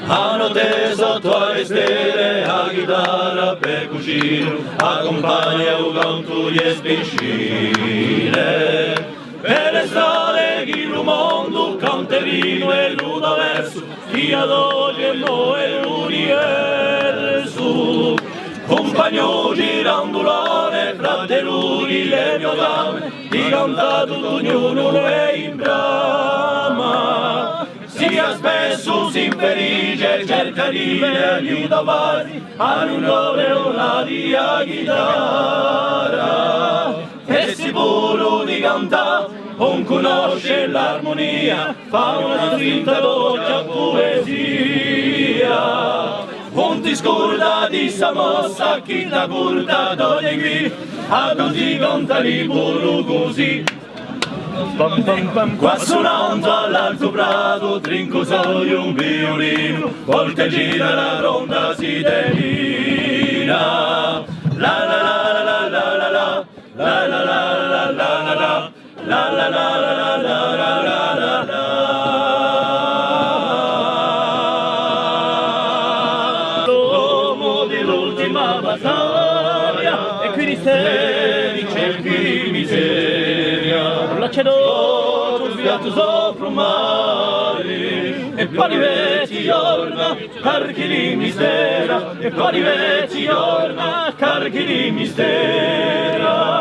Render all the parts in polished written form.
Hanno teso tue stelle a chitarra per cucire, accompagna un canto di spicine. Per le strade chi il mondo canterino e l'uno verso, chi ad oggi mo è l'universo. Compagno girandolone, fratelluni le mie dame, di cantato ognuno è in brama. Sia spesso si infelice, cerca di aiutare a non una di chitarra. E si pure di cantare, non conosce l'armonia, fa una strinta doccia poesia. Non ti scorda di sta mossa, chi t'ha portato di qui, a tutti cantare pure così. Pam pam pam, qua suonando all'alto prato, trinco solo un violino, volte gira la ronda si termina. La la la la la la la la, la la la la la la la, la la la la la la la la. L'uomo dell'ultima battaglia, e qui misteri cerchi miseria. L'acedo sul fiato sopra un mare, e poi veci orna, carichi di mistera, e poi veci orna, carichi di mistera.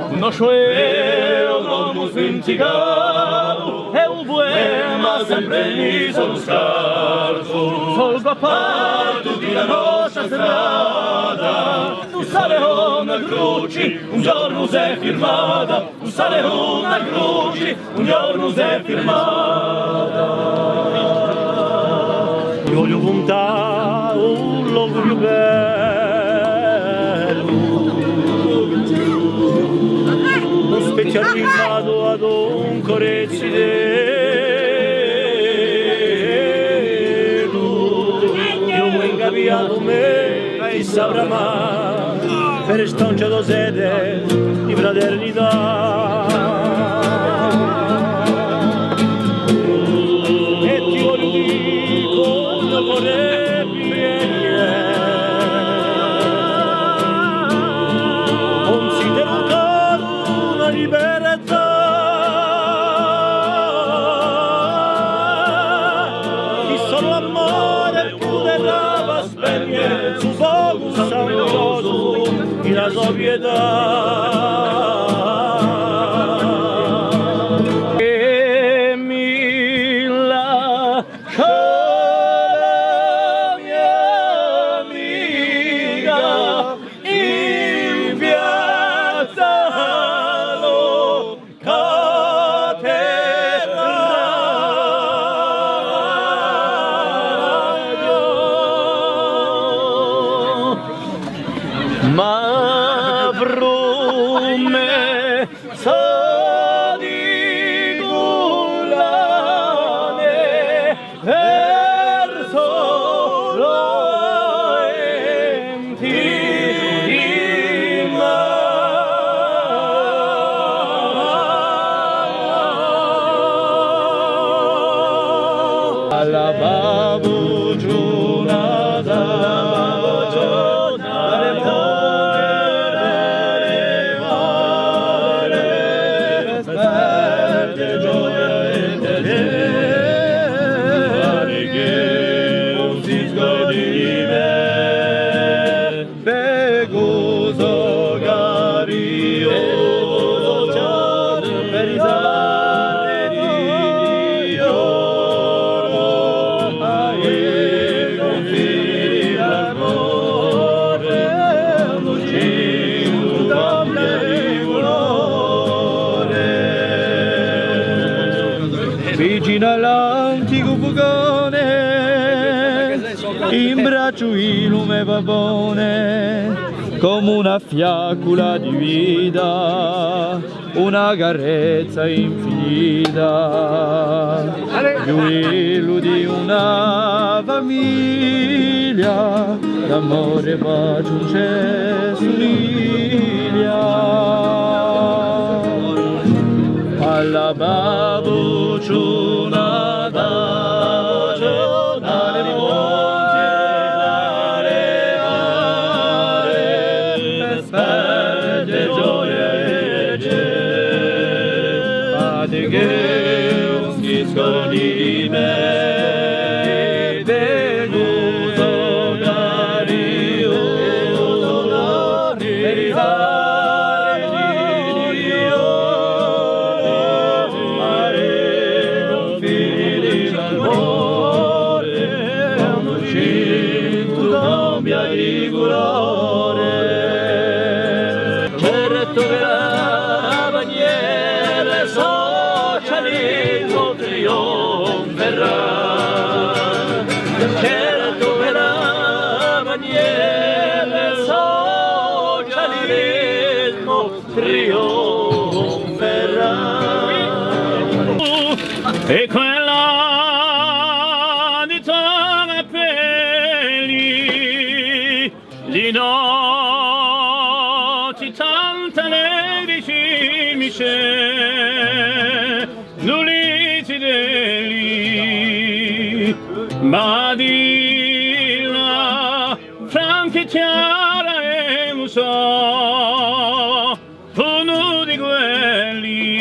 No scioglio non sventicavo, e un poema sempre mi sono scarso. Solgo a parte di la nostra strada, tu sale una croce, un giorno sei firmata, tu sale una croce, un giorno sei firmata. Io voglio puntare un logo più bello, un specchio arrivato ad un correzzidero. Io mi ho incapiato me, e saprà mai, per stonciato sede di fraternità. E ti voglio dire come vorrebbe considerato una libertà. Chi solo l'amore potrà spegnere su poco sangue e la sua pietà. E mi lascia la mia amica in piazza ma promessa di collane verso l'intima. Alla babu giornata, vicino all'antico fugone, in braccio il lume pavone, come una fiaccola di vita, una carezza infinita, giurillo di una famiglia, d'amore pace un c'è somiglia. alla babucciuna bacio dalle monte dalle mare per sperte gioie c'è fate che un schizzo di me deguto dario di colore certo che la bandiera socialismo trionferà certo che la bandiera socialismo trionferà e quella di di notti tante le vicini c'è nuliti deli ma di là franchi chiara e muso uno di quelli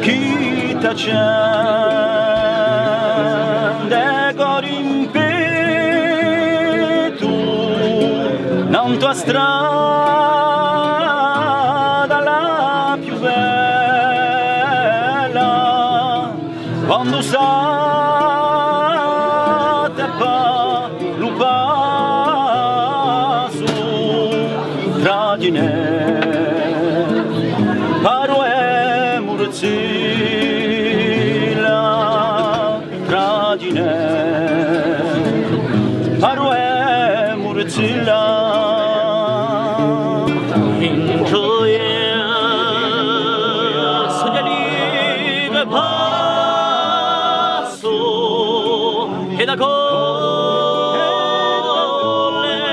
chi t'accende non tua strada la più bella quando sa te pa lo passo tra di ne paro e murzilla tra di ne paro e murzilla e da colle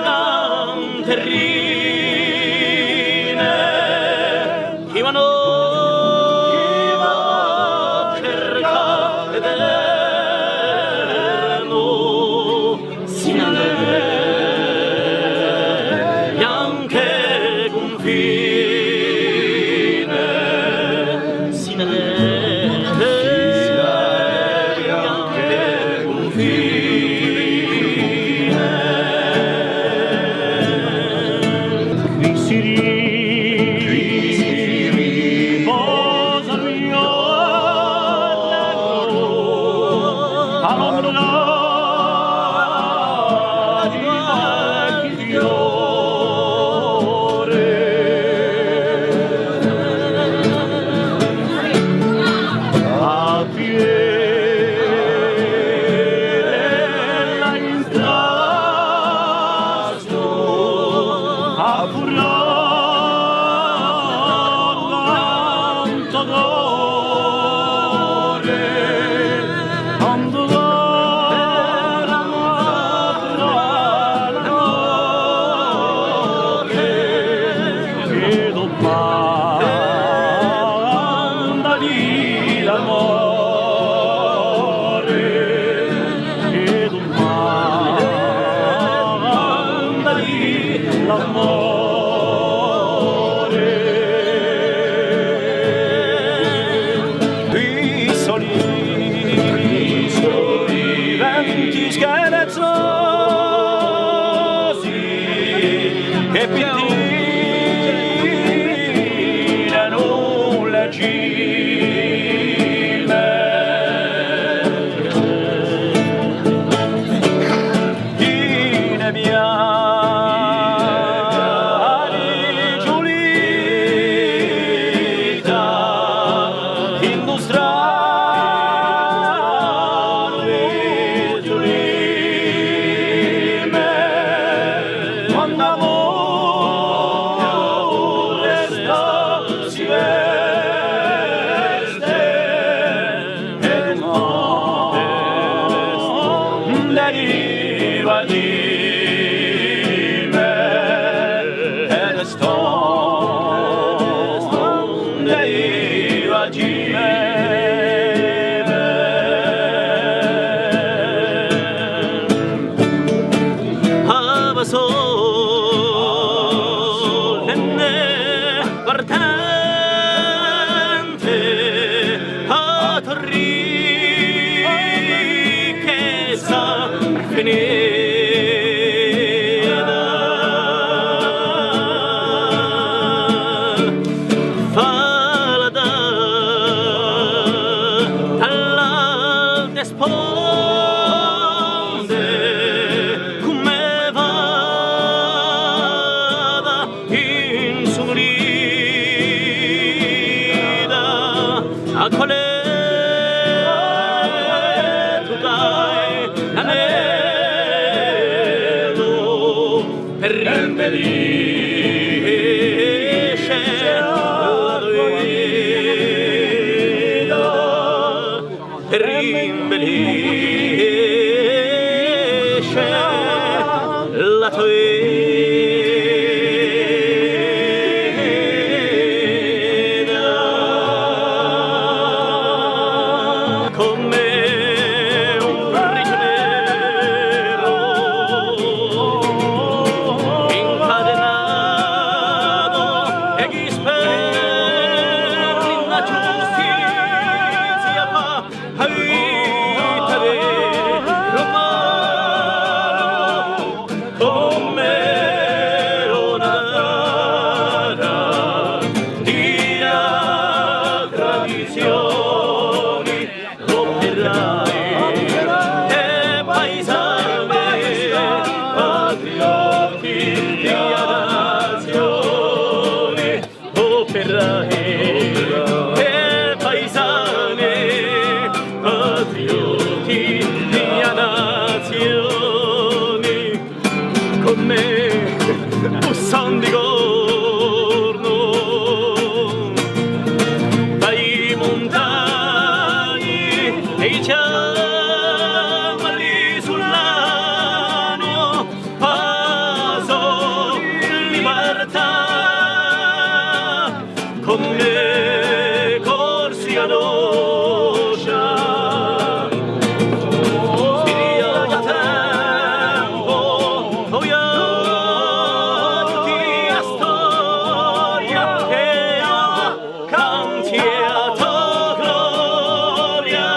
canterine chi vanno cerca eterno sinale anche confine sinale che pittirano le cime di nebbiani giulita industriale giulime quando deriva di me e rimbellisce la guida, rimbellisce la guida, come un prigioniero incadenato e chi spera in la giustizia fa aiutare romano come una rara dia tradizioni operai e paesani patrioti di nazioni operai e paesani patrioti di nazioni con me bussano di corno dai montagni e i giammali sull'anio passo libertà con me corsi a Noscia spiria da tempo vogliati a storia e a canti a gloria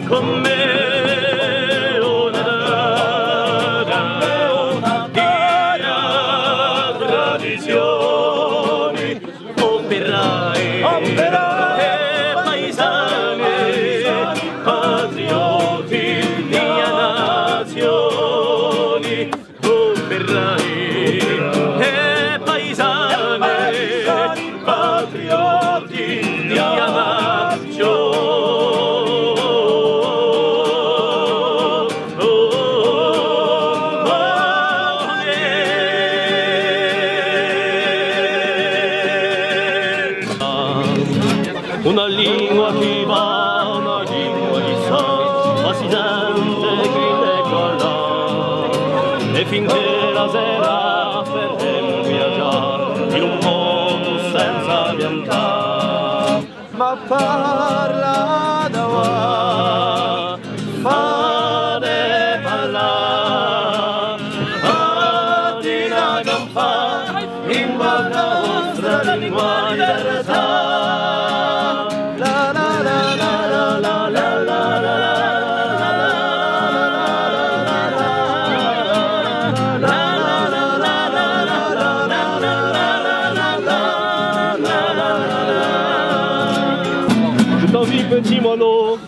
con me una dia tradizioni operai e paesani patrioti di nazioni operai e paesani patrioti di nazioni. Una lingua che va, una lingua che sa, ma si sente qui e qua e finché la sera fermiamo viaggiare in un mondo senza piantare. Ma parla da qua, fare parlare, fatti la campana, in bocca vostra lingua diversa. Je t'envie petit moineau.